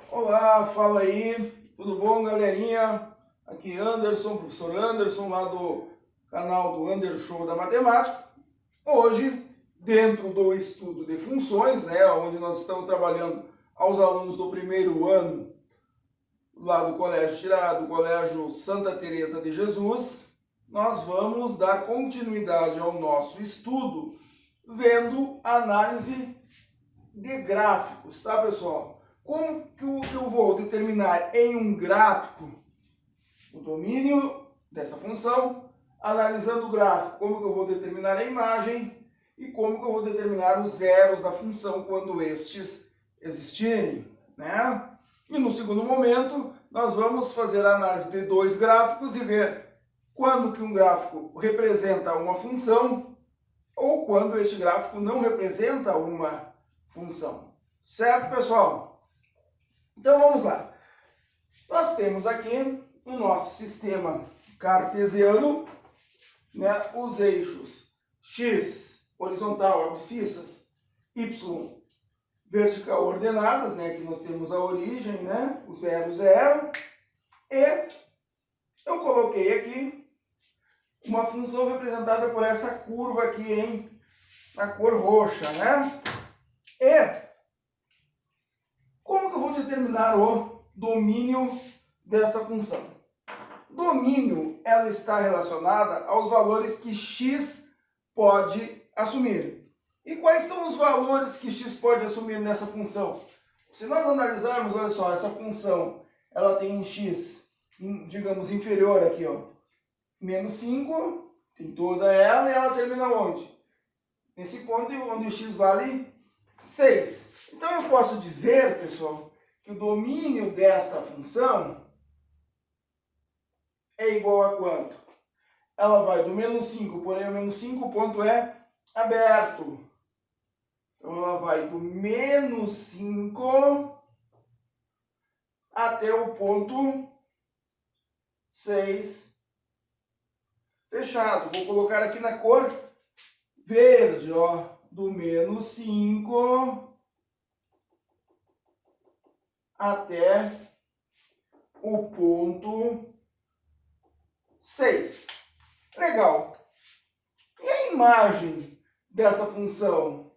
Olá, fala aí, tudo bom, galerinha? Aqui Anderson, professor Anderson, lá do canal do Under Show da Matemática. Hoje, dentro do estudo de funções, onde nós estamos trabalhando aos alunos do primeiro ano, lá do Colégio Santa Teresa de Jesus, nós vamos dar continuidade ao nosso estudo vendo análise de gráficos, tá, pessoal? Como que eu vou determinar em um gráfico o domínio dessa função, analisando o gráfico, como que eu vou determinar a imagem e como que eu vou determinar os zeros da função quando estes existirem, né? E no segundo momento, nós vamos fazer a análise de dois gráficos e ver quando que um gráfico representa uma função ou quando este gráfico não representa uma função. Certo, pessoal? Então vamos lá. Nós temos aqui o nosso sistema cartesiano, os eixos x horizontal, abscissas, y vertical ordenadas, que nós temos a origem, o 0, 0, e eu coloquei aqui uma função representada por essa curva aqui na cor roxa, E como que eu vou determinar o domínio dessa função? Domínio, ela está relacionada aos valores que x pode assumir. E quais são os valores que x pode assumir nessa função? Se nós analisarmos, olha só, essa função, ela tem um x, digamos, inferior aqui, ó, menos 5, tem toda ela, e ela termina onde? Nesse ponto onde o x vale 6. Então eu posso dizer, pessoal, que o domínio desta função é igual a quanto? Ela vai do menos 5, porém o menos 5 o ponto é aberto. Então ela vai do menos 5 até o ponto 6 fechado. Vou colocar aqui na cor verde, ó, do menos 5 até o ponto 6. Legal. E a imagem dessa função?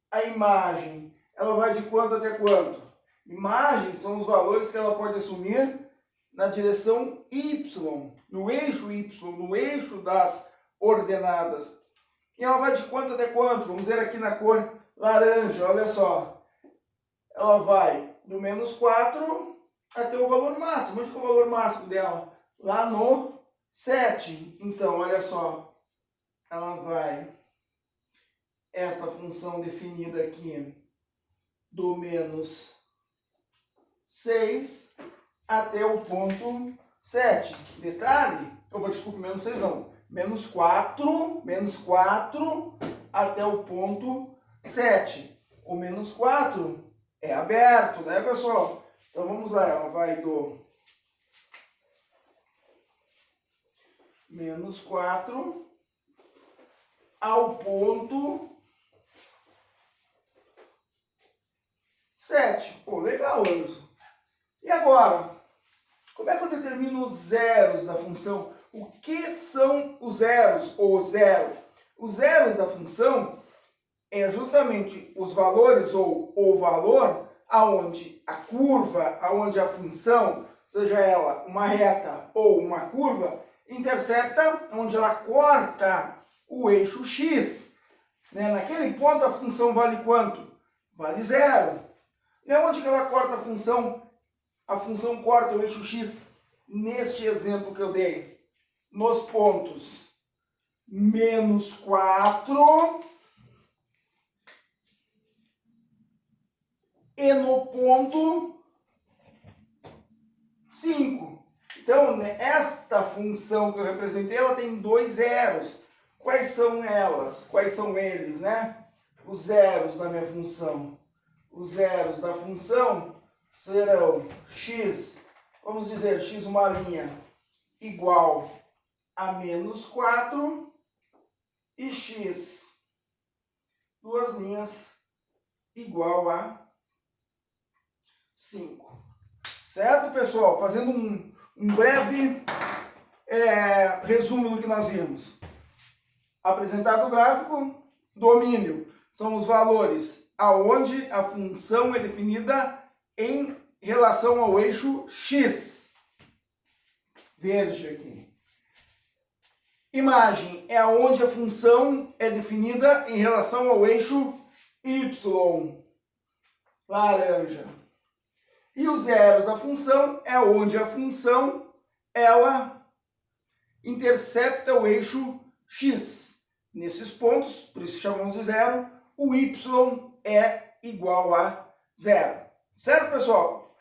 A imagem, ela vai de quanto até quanto? Imagem são os valores que ela pode assumir na direção y, no eixo y, no eixo das ordenadas. E ela vai de quanto até quanto? Vamos ver aqui na cor laranja, olha só. Ela vai do menos 4 até o valor máximo. Onde que é o valor máximo dela? Lá no 7. Então, olha só. Ela vai, esta função definida aqui, do menos 6 até o ponto 7. Detalhe, desculpa, menos 6 não. Menos 4 até o ponto 7. O menos 4 é aberto, né, pessoal? Então vamos lá, ela vai do menos 4 ao ponto 7. Pô, legal, Anderson. E agora? Como é que eu determino os zeros da função? O que são os zeros ou zero? Os zeros da função é justamente os valores ou o valor aonde a curva, aonde a função, seja ela uma reta ou uma curva, intercepta, onde ela corta o eixo x. Naquele ponto a função vale quanto? Vale 0. E onde que ela corta a função? A função corta o eixo x neste exemplo que eu dei. Nos pontos menos 4 e no ponto 5. Então, esta função que eu representei, ela tem dois zeros. Quais são elas? Quais são eles, Os zeros da minha função. Os zeros da função serão x, vamos dizer, x uma linha, igual a menos 4 e x, duas linhas, igual a 5. Certo, pessoal? Fazendo um breve resumo do que nós vimos. Apresentado o gráfico, domínio são os valores aonde a função é definida em relação ao eixo X. Verde aqui. Imagem é onde a função é definida em relação ao eixo Y. Laranja. E os zeros da função é onde a função ela intercepta o eixo X. Nesses pontos, por isso chamamos de zero, o Y é igual a zero. Certo, pessoal?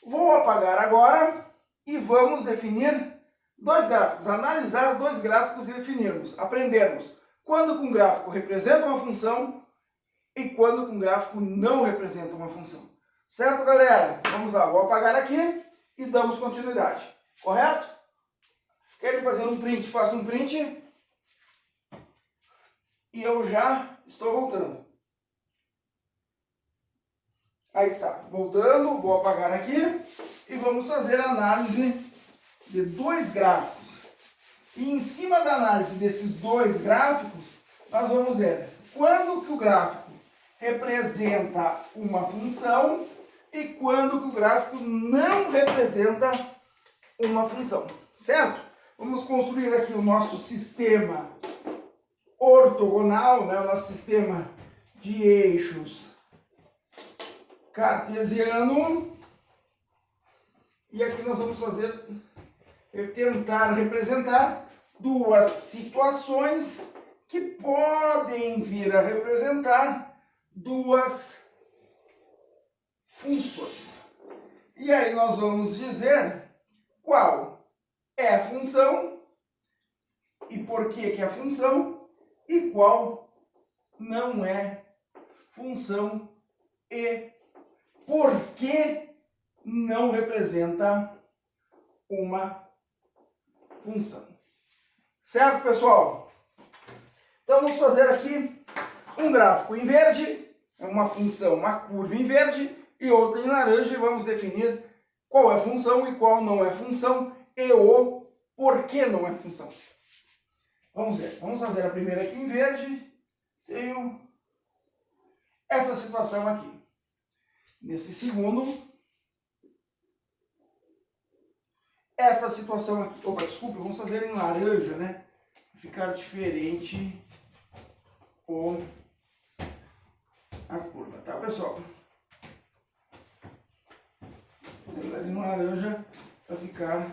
Vou apagar agora e vamos definir dois gráficos, analisar dois gráficos e definirmos, aprendermos quando que um gráfico representa uma função e quando que um gráfico não representa uma função. Certo, galera? Vamos lá, vou apagar aqui e damos continuidade. Correto? Querem fazer um print? Faça um print. E eu já estou voltando. Aí está, voltando, vou apagar aqui e vamos fazer a análise de dois gráficos. E em cima da análise desses dois gráficos, nós vamos ver quando que o gráfico representa uma função e quando que o gráfico não representa uma função, certo? Vamos construir aqui o nosso sistema ortogonal, né? O nosso sistema de eixos cartesiano. E aqui nós vamos tentar representar duas situações que podem vir a representar duas funções. E aí nós vamos dizer qual é a função e por que que é a função e qual não é função e por que não representa uma função. Certo, pessoal? Então vamos fazer aqui um gráfico em verde, uma função, uma curva em verde e outra em laranja, e vamos definir qual é função e qual não é função e o porquê não é função. Vamos ver. Vamos fazer a primeira aqui em verde. Tenho essa situação aqui. Nesse segundo, esta situação aqui. Opa, desculpa, vamos fazer em laranja, né? Ficar diferente a curva, tá, pessoal? Fazer em laranja para ficar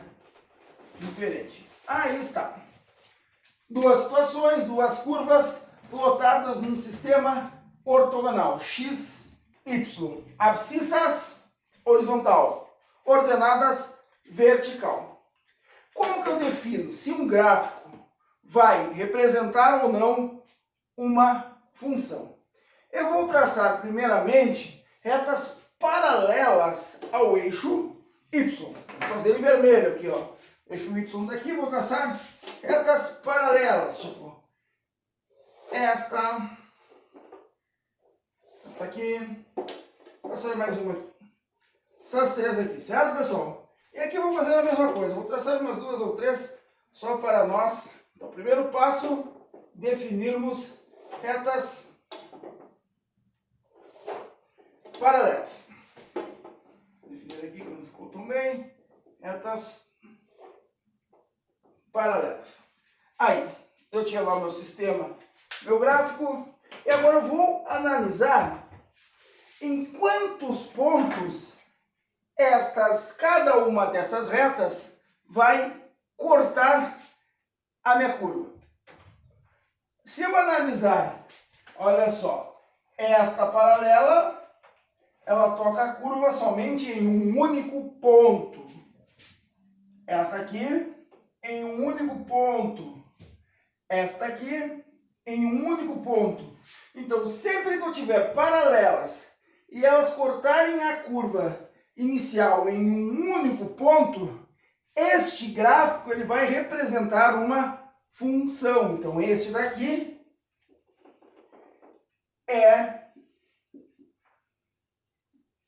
diferente. Aí está. Duas situações, duas curvas plotadas num sistema ortogonal, x, y. Abscissas, horizontal. Ordenadas, vertical. Como que eu defino se um gráfico vai representar ou não uma função? Eu vou traçar primeiramente retas paralelas ao eixo y. Vou fazer em vermelho aqui, ó. Eixo y daqui, vou traçar retas paralelas, tipo esta aqui, vou traçar mais uma aqui. Essas três aqui, certo, pessoal? E aqui eu vou fazer a mesma coisa, vou traçar umas duas ou três só para nós. Então, primeiro passo, definirmos retas paralelas. Vou definir aqui que não ficou tão bem. Retas paralelas. Aí, eu tinha lá o meu sistema, meu gráfico, e agora eu vou analisar em quantos pontos cada uma dessas retas vai cortar a minha curva. Se eu analisar, olha só, esta paralela, ela toca a curva somente em um único ponto. Esta aqui em um único ponto. Esta aqui em um único ponto. Então, sempre que eu tiver paralelas e elas cortarem a curva inicial em um único ponto, este gráfico ele vai representar uma função. Então, este daqui é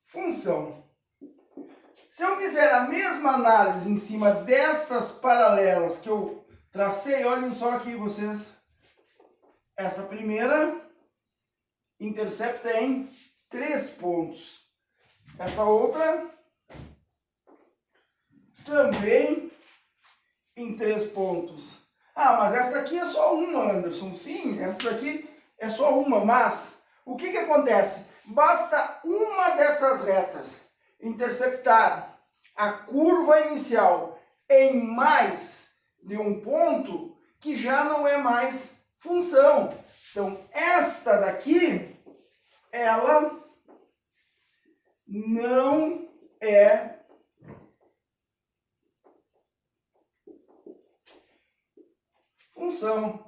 função. Se eu fizer a mesma análise em cima destas paralelas que eu tracei, olhem só aqui vocês, esta primeira intercepta em 3 pontos. Essa outra também em 3 pontos. Ah, mas essa daqui é só uma, Anderson. Sim, essa daqui é só uma, mas o que que acontece? Basta uma dessas retas interceptar a curva inicial em mais de um ponto que já não é mais função. Então, esta daqui, ela não é função.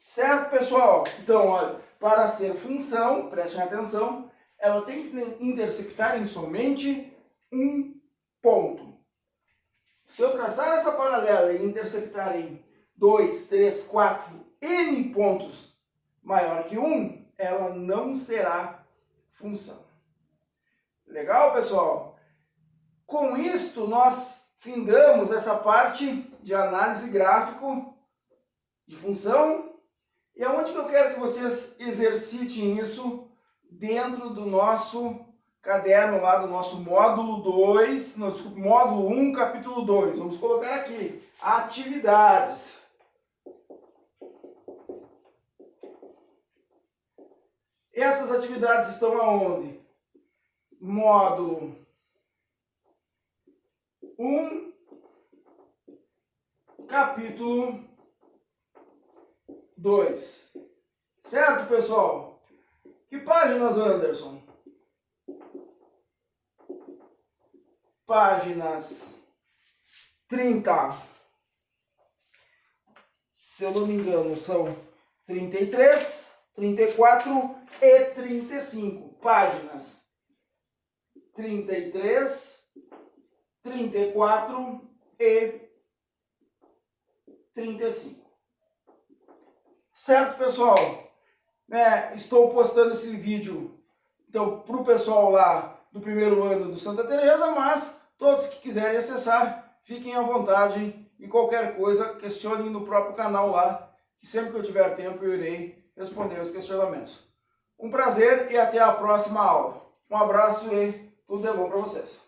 Certo, pessoal? Então, olha, para ser função, prestem atenção, ela tem que interceptar em somente um ponto. Se eu traçar essa paralela e interceptar em 2, 3, 4, N pontos maior que 1, ela não será função. Legal, pessoal? Com isto, nós findamos essa parte de análise gráfico de função. E aonde que eu quero que vocês exercitem isso? Dentro do nosso caderno lá, do nosso módulo 2, não, desculpa, módulo 1, capítulo 2. Vamos colocar aqui, atividades. Essas atividades estão aonde? Módulo 1, capítulo 2. Certo, pessoal? Que páginas, Anderson? Páginas 30. Se eu não me engano, são 33, 34 e 35. Páginas 33, 34 e 35. Certo, pessoal? Estou postando esse vídeo então, para o pessoal lá do primeiro ano do Santa Teresa, mas todos que quiserem acessar, fiquem à vontade e qualquer coisa, questionem no próprio canal lá, que sempre que eu tiver tempo eu irei responder os questionamentos. Um prazer e até a próxima aula. Um abraço e tudo de bom para vocês.